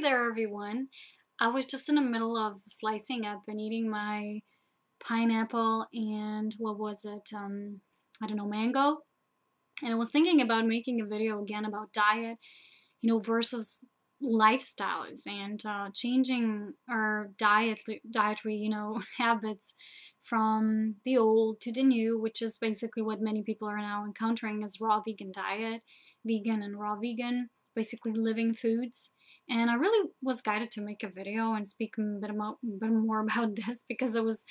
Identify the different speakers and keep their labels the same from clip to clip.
Speaker 1: there, everyone. I was just in the middle of slicing up and eating my pineapple and what was it? I don't know, mango. And I was thinking about making a video again about diet, versus lifestyles and changing our dietary, habits from the old to the new, which is basically what many people are now encountering as raw vegan diet, vegan and raw vegan, basically living foods. And I really was guided to make a video and speak a bit more about this because I was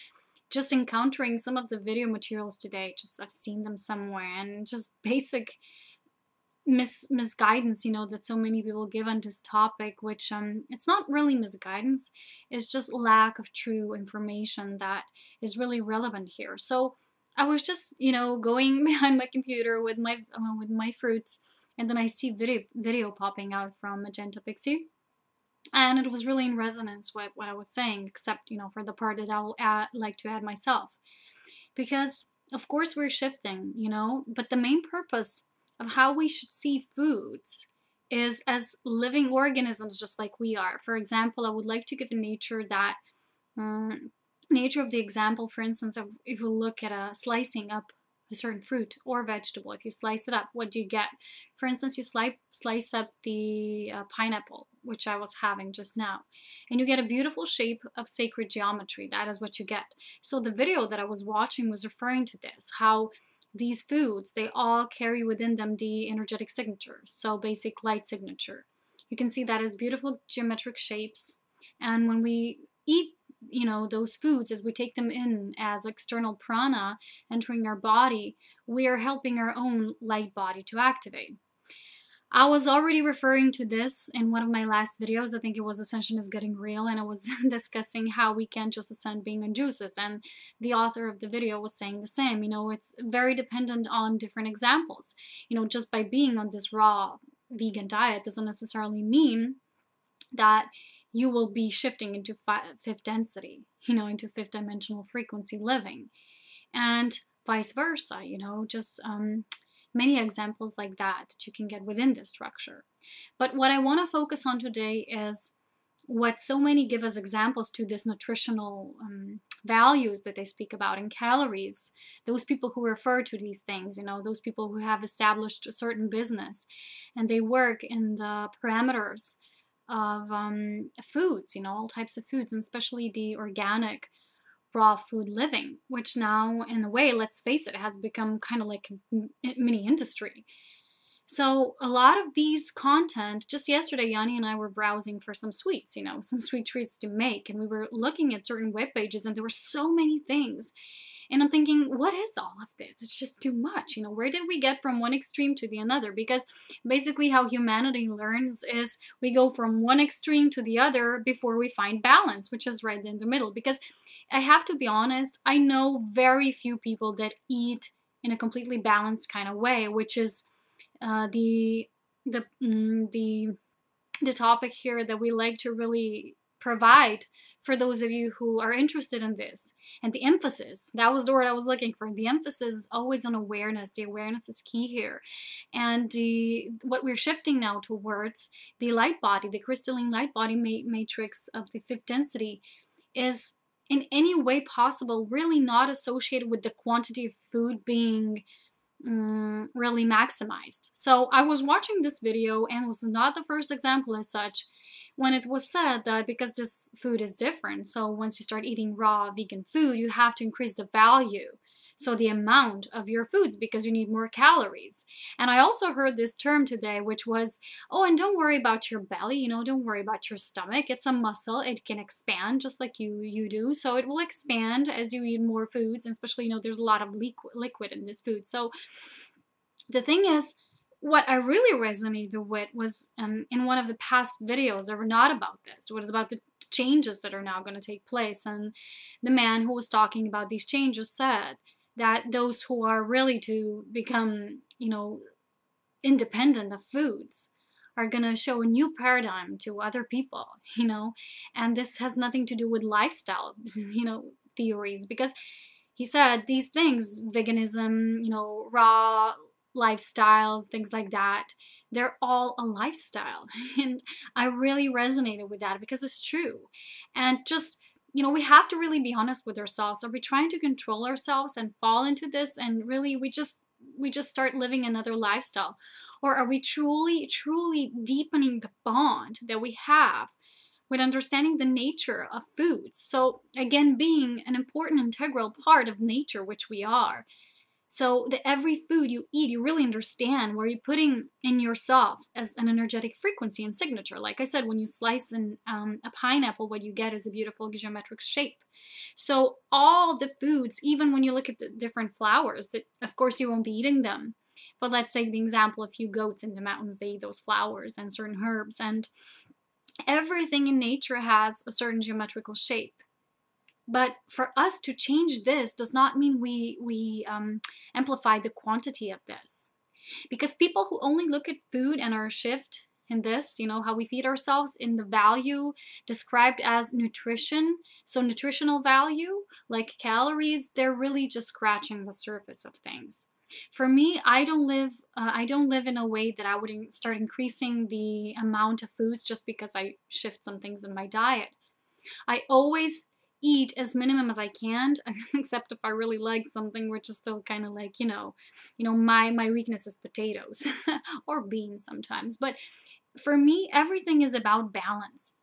Speaker 1: just encountering some of the video materials today. Just I've seen them somewhere and just basic misguidance, that so many people give on this topic, which it's not really misguidance, it's just lack of true information that is really relevant here. So I was just, going behind my computer with my fruits, and then I see video popping out from Magenta Pixie. And it was really in resonance with what I was saying, except, for the part that I'll like to add myself. Because, of course, we're shifting, but the main purpose of how we should see foods is as living organisms just like we are. For example, I would like to give a nature of the example, for instance, of if we look at a slicing up a certain fruit or vegetable. If you slice it up, what do you get? For instance, you slice up the pineapple, which I was having just now, and you get a beautiful shape of sacred geometry. That is what you get. So the video that I was watching was referring to this, how these foods, they all carry within them the energetic signature, so basic light signature. You can see that as beautiful geometric shapes, and when we eat those foods, as we take them in as external prana entering our body, we are helping our own light body to activate. I was already referring to this in one of my last videos. I think it was Ascension is Getting Real, and I was discussing how we can't just ascend being on juices, and the author of the video was saying the same. It's very dependent on different examples. Just by being on this raw vegan diet doesn't necessarily mean that you will be shifting into fifth density, into fifth dimensional frequency living, and vice versa, just many examples like that you can get within this structure. But what I want to focus on today is what so many give as examples to this nutritional values that they speak about in calories. Those people who refer to these things, those people who have established a certain business and they work in the parameters of foods, all types of foods, and especially the organic raw food living, which now, in a way, let's face it, has become kind of like a mini industry. So a lot of these content, just yesterday, Yanni and I were browsing for some sweets, some sweet treats to make, and we were looking at certain web pages, and there were so many things. And I'm thinking, what is all of this? It's just too much. Where did we get from one extreme to the other? Because basically how humanity learns is we go from one extreme to the other before we find balance, which is right in the middle. Because I have to be honest, I know very few people that eat in a completely balanced kind of way, which is the topic here that we like to really provide for those of you who are interested in this. And the emphasis, that was the word I was looking for. The emphasis is always on awareness. The awareness is key here. And what we're shifting now towards, the light body, the crystalline light body matrix of the fifth density, is in any way possible really not associated with the quantity of food being really maximized. So I was watching this video, and it was not the first example as such, when it was said that because this food is different, so once you start eating raw vegan food, you have to increase the value, so the amount of your foods, because you need more calories. And I also heard this term today, which was, oh, and don't worry about your belly, don't worry about your stomach. It's a muscle. It can expand just like you do. So it will expand as you eat more foods, and especially, there's a lot of liquid in this food. So the thing is, what I really resonated with was in one of the past videos that were not about this. It was about the changes that are now going to take place. And the man who was talking about these changes said that those who are really to become, independent of foods are going to show a new paradigm to other people, and this has nothing to do with lifestyle, theories, because he said these things, veganism, raw lifestyle, things like that, they're all a lifestyle. And I really resonated with that because it's true. And just, we have to really be honest with ourselves. Are we trying to control ourselves and fall into this, and really we just start living another lifestyle? Or are we truly, truly deepening the bond that we have with understanding the nature of foods? So again, being an important integral part of nature, which we are. So that every food you eat, you really understand where you're putting in yourself as an energetic frequency and signature. Like I said, when you slice a pineapple, what you get is a beautiful geometric shape. So all the foods, even when you look at the different flowers, that of course you won't be eating them. But let's take the example of a few goats in the mountains, they eat those flowers and certain herbs. And everything in nature has a certain geometrical shape. But for us to change this does not mean we amplify the quantity of this. Because people who only look at food and our shift in this, how we feed ourselves in the value described as nutrition, so nutritional value, like calories, they're really just scratching the surface of things. For me, I don't live in a way that I would start increasing the amount of foods just because I shift some things in my diet. I always eat as minimum as I can, except if I really like something, which is still kind of like, my weakness is potatoes or beans sometimes. But for me, everything is about balance.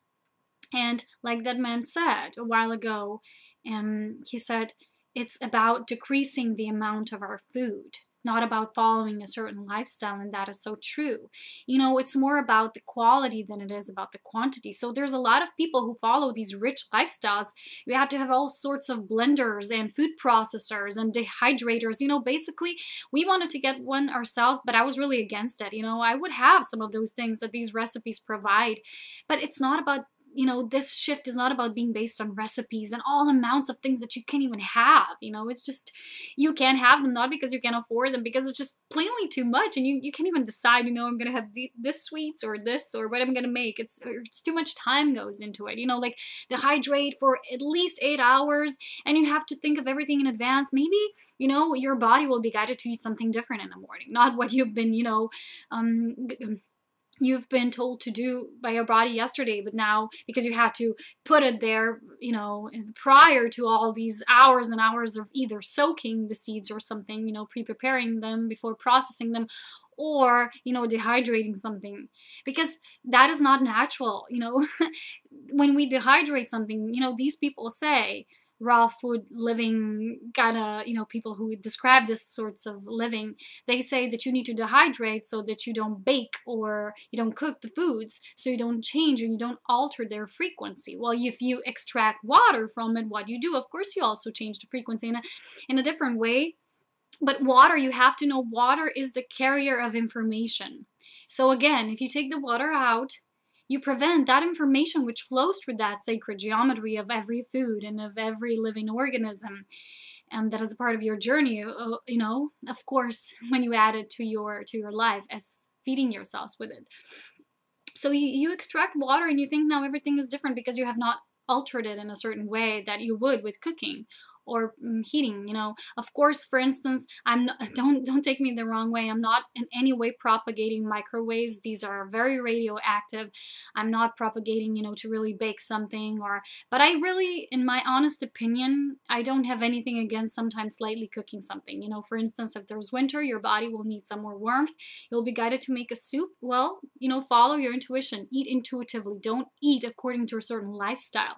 Speaker 1: And like that man said a while ago, he said, it's about decreasing the amount of our food, not about following a certain lifestyle, and that is so true. It's more about the quality than it is about the quantity. So there's a lot of people who follow these rich lifestyles. You have to have all sorts of blenders and food processors and dehydrators. Basically, we wanted to get one ourselves, but I was really against it. I would have some of those things that these recipes provide, but it's not about this shift is not about being based on recipes and all amounts of things that you can't even have. It's just, you can't have them, not because you can't afford them, because it's just plainly too much. And you can't even decide, I'm going to have this sweets or this or what I'm going to make. It's too much time goes into it, like dehydrate for at least 8 hours. And you have to think of everything in advance. Maybe, your body will be guided to eat something different in the morning, not what you've been, you've been told to do by your body yesterday, but now because you had to put it there, prior to all these hours and hours of either soaking the seeds or something, pre-preparing them before processing them, or, dehydrating something, because that is not natural. When we dehydrate something, these people say, raw food living people who describe this sorts of living, they say that you need to dehydrate so that you don't bake or you don't cook the foods, so you don't change or you don't alter their frequency. Well, if you extract water from it, what you do, of course, you also change the frequency in a different way. But water, you have to know, water is the carrier of information. So again, if you take the water out, you prevent that information which flows through that sacred geometry of every food and of every living organism, and that is a part of your journey. Of course, when you add it to your life as feeding yourselves with it. So you extract water and you think now everything is different because you have not altered it in a certain way that you would with cooking or heating. Of course, for instance, I'm not, don't take me the wrong way, I'm not in any way propagating microwaves. These are very radioactive. I'm not propagating, to really bake something, but I really, in my honest opinion, I don't have anything against sometimes slightly cooking something. For instance, if there's winter, your body will need some more warmth. You'll be guided to make a soup. Well, follow your intuition, eat intuitively, don't eat according to a certain lifestyle,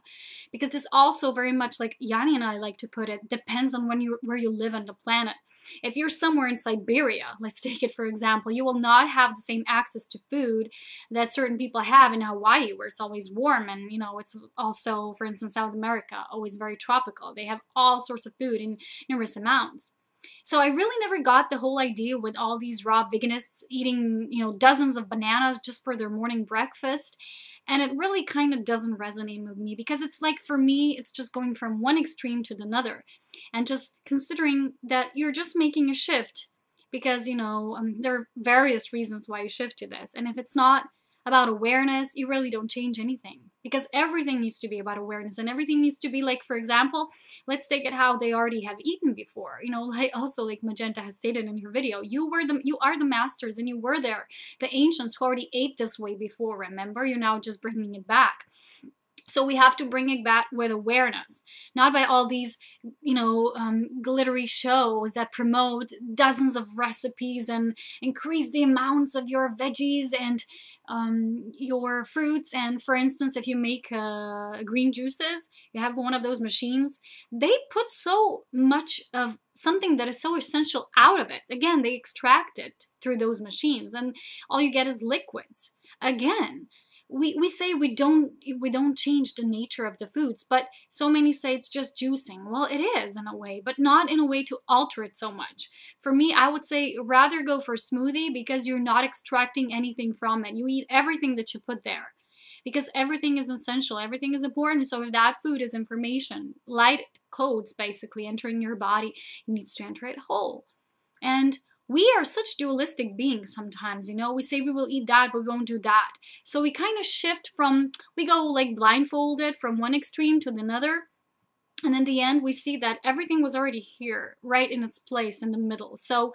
Speaker 1: because this also very much, like Yanni and I like to put it, depends on where you live on the planet. If you're somewhere in Siberia, let's take it for example, you will not have the same access to food that certain people have in Hawaii, where it's always warm, and it's also, for instance, South America, always very tropical. They have all sorts of food in numerous amounts. So I really never got the whole idea with all these raw veganists eating, dozens of bananas just for their morning breakfast. And it really kind of doesn't resonate with me, because it's like, for me, it's just going from one extreme to another. And just considering that you're just making a shift because, there are various reasons why you shift to this. And if it's not about awareness, you really don't change anything, because everything needs to be about awareness, and everything needs to be like, for example, let's take it how they already have eaten before. You know, like also like Magenta has stated in her video, you are the masters, and you were there, the ancients who already ate this way before. Remember, you're now just bringing it back. So we have to bring it back with awareness, not by all these, you know, glittery shows that promote dozens of recipes and increase the amounts of your veggies and your fruits. And for instance, if you make green juices, you have one of those machines, they put so much of something that is so essential out of it. Again, they extract it through those machines, and all you get is liquids. Again, we say we don't change the nature of the foods, but so many say it's just juicing. Well, it is in a way, but not in a way to alter it so much. For me, I would say rather go for smoothie, because you're not extracting anything from it. You eat everything that you put there, because everything is essential, everything is important. So if that food is information, light codes basically entering your body, it needs to enter it whole. And we are such dualistic beings sometimes, you know, we say we will eat that, but we won't do that. So we kind of shift from, we go like blindfolded from one extreme to another. And in the end, we see that everything was already here, right in its place in the middle. So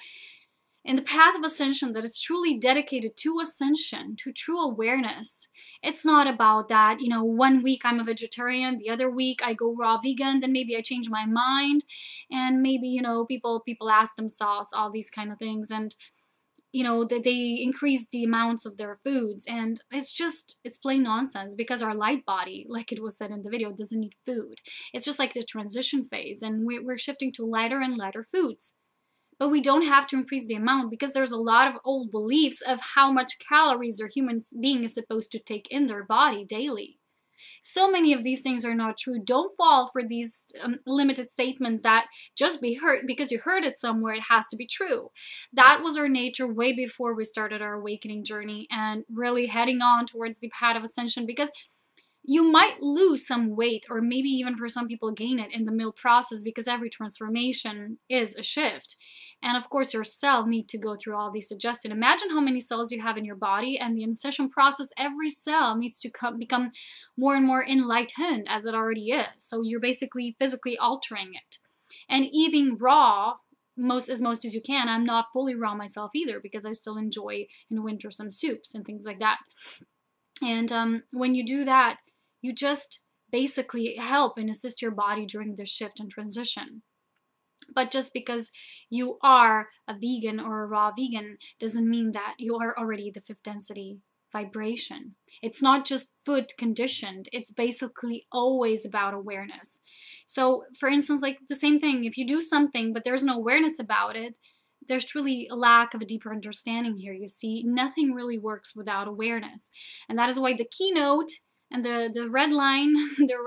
Speaker 1: in the path of ascension, that is truly dedicated to ascension, to true awareness, it's not about that, you know, 1 week I'm a vegetarian, the other week I go raw vegan, then maybe I change my mind, and maybe, you know, people ask themselves all these kind of things, and, you know, that they increase the amounts of their foods, and it's plain nonsense, because our light body, like it was said in the video, doesn't need food. It's just like the transition phase, and we're shifting to lighter and lighter foods. But we don't have to increase the amount, because there's a lot of old beliefs of how much calories a human being is supposed to take in their body daily. So many of these things are not true. Don't fall for these limited statements that just because you heard it somewhere, it has to be true. That was our nature way before we started our awakening journey and really heading on towards the path of ascension, because you might lose some weight, or maybe even for some people gain it in the middle process, because every transformation is a shift. And of course, your cell need to go through all these adjusting. Imagine how many cells you have in your body, and the ascension process, every cell needs to become more and more enlightened as it already is. So you're basically physically altering it. And eating raw as most as you can. I'm not fully raw myself either, because I still enjoy in winter some soups and things like that. And when you do that, you just basically help and assist your body during the shift and transition. But just because you are a vegan or a raw vegan doesn't mean that you are already the fifth density vibration. It's not just food conditioned. It's basically always about awareness. So for instance, like the same thing, if you do something but there's no awareness about it, there's truly a lack of a deeper understanding here. You see, nothing really works without awareness. And that is why the keynote and the red line, the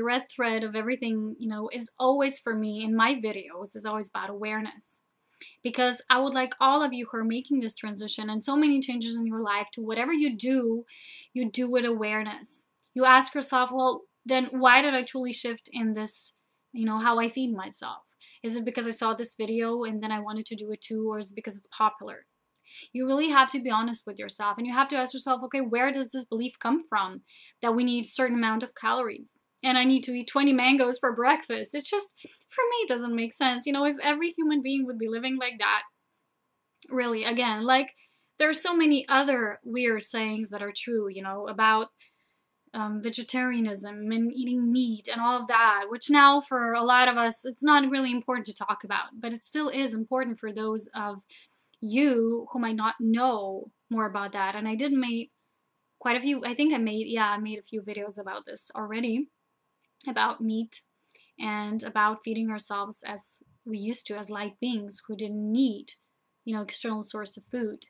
Speaker 1: red thread of everything, you know, is always, for me in my videos, is always about awareness. Because I would like all of you who are making this transition and so many changes in your life, to whatever you do with awareness. You ask yourself, well, then why did I truly shift in this, you know, how I feed myself? Is it because I saw this video and then I wanted to do it too, or is it because it's popular? You really have to be honest with yourself, and you have to ask yourself, okay, where does this belief come from that we need a certain amount of calories and I need to eat 20 mangoes for breakfast? It's just, for me, it doesn't make sense. You know, if every human being would be living like that, really, again, like there's so many other weird sayings that are true, you know, about vegetarianism and eating meat and all of that, which now for a lot of us, it's not really important to talk about, but it still is important for those of you who might not know more about that. And I did make quite a few, I made a few videos about this already, about meat and about feeding ourselves as we used to, as light beings who didn't need, you know, external source of food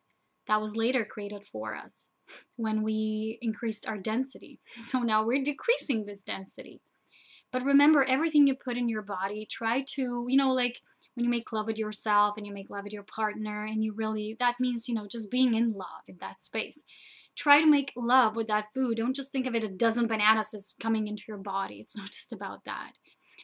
Speaker 1: that was later created for us when we increased our density. So now we're decreasing this density. But remember, everything you put in your body, try to, you know, like when you make love with yourself and you make love with your partner, and you really, that means, you know, just being in love in that space. Try to make love with that food. Don't just think of it, a dozen bananas is coming into your body. It's not just about that.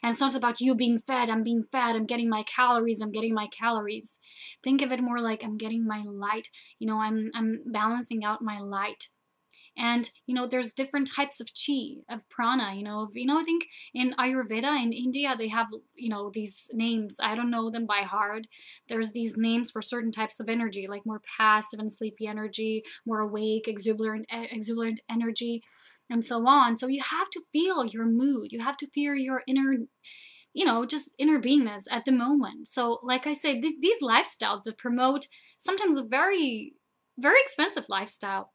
Speaker 1: And it's not about you being fed, I'm being fed, I'm getting my calories, I'm getting my calories. Think of it more like I'm getting my light. You know, I'm balancing out my light. And, you know, there's different types of chi, of prana, I think in Ayurveda in India, they have, these names. I don't know them by heart. There's these names for certain types of energy, like more passive and sleepy energy, more awake, exuberant energy, and so on. So you have to feel your mood. You have to feel your inner, just inner beingness at the moment. So like I say, these lifestyles that promote sometimes a very, very expensive lifestyle,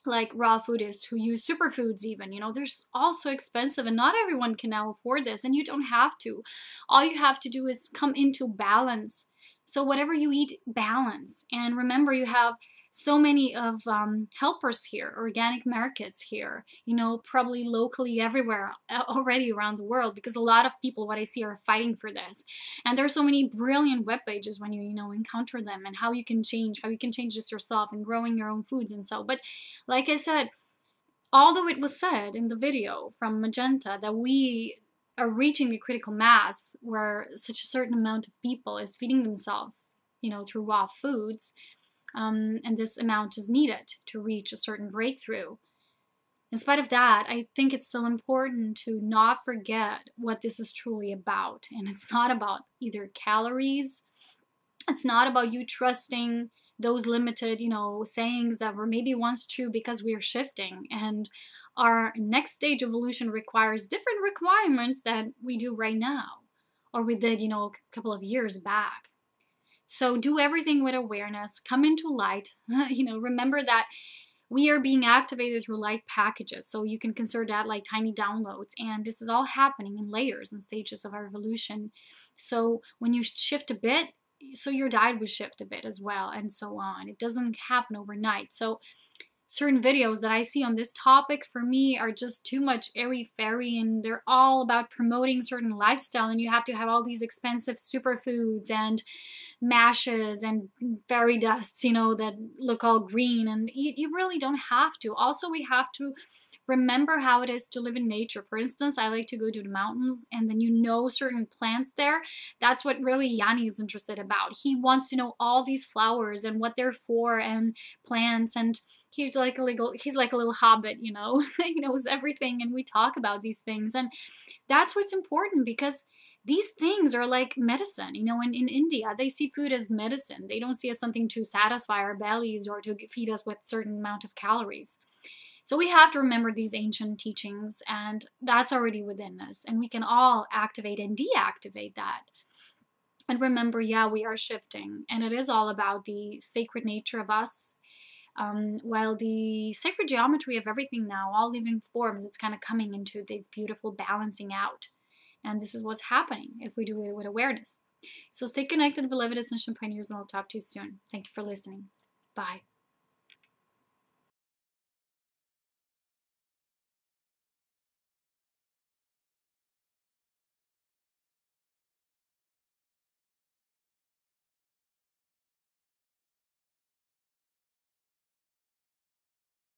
Speaker 1: like raw foodists who use superfoods even, they're all so expensive and not everyone can now afford this, and you don't have to. All you have to do is come into balance. So whatever you eat, balance. And remember, you have so many of helpers here, organic markets here, probably locally everywhere already around the world, because a lot of people, what I see, are fighting for this. And there's so many brilliant web pages when you encounter them, and how you can change this yourself and growing your own foods and so. But like I said, although it was said in the video from Magenta that we are reaching the critical mass where such a certain amount of people is feeding themselves, through raw foods, and this amount is needed to reach a certain breakthrough. In spite of that, I think it's still important to not forget what this is truly about. And it's not about either calories. It's not about you trusting those limited, sayings that were maybe once true, because we are shifting. And our next stage evolution requires different requirements than we do right now, or we did, a couple of years back. So do everything with awareness, come into light, remember that we are being activated through light packages. So you can consider that like tiny downloads. And this is all happening in layers and stages of our evolution. So when you shift a bit, so your diet will shift a bit as well, and so on. It doesn't happen overnight. So certain videos that I see on this topic, for me, are just too much airy-fairy, and they're all about promoting certain lifestyle, and you have to have all these expensive superfoods and mashes and fairy dusts, that look all green, and you really don't have to. Also, we have to remember how it is to live in nature. For instance, I like to go to the mountains, and then certain plants there. That's what really Yanni is interested about. He wants to know all these flowers and what they're for, and plants, and he's like a little hobbit, he knows everything, and we talk about these things. And that's what's important, because these things are like medicine. In India, they see food as medicine. They don't see it as something to satisfy our bellies or to feed us with a certain amount of calories. So we have to remember these ancient teachings, and that's already within us, and we can all activate and deactivate that. And remember, yeah, we are shifting, and it is all about the sacred nature of us. While the sacred geometry of everything now, all living forms, it's kind of coming into this beautiful balancing out. And this is what's happening if we do it with awareness. So stay connected, beloved Ascension Pioneers, and I'll talk to you soon. Thank you for listening. Bye.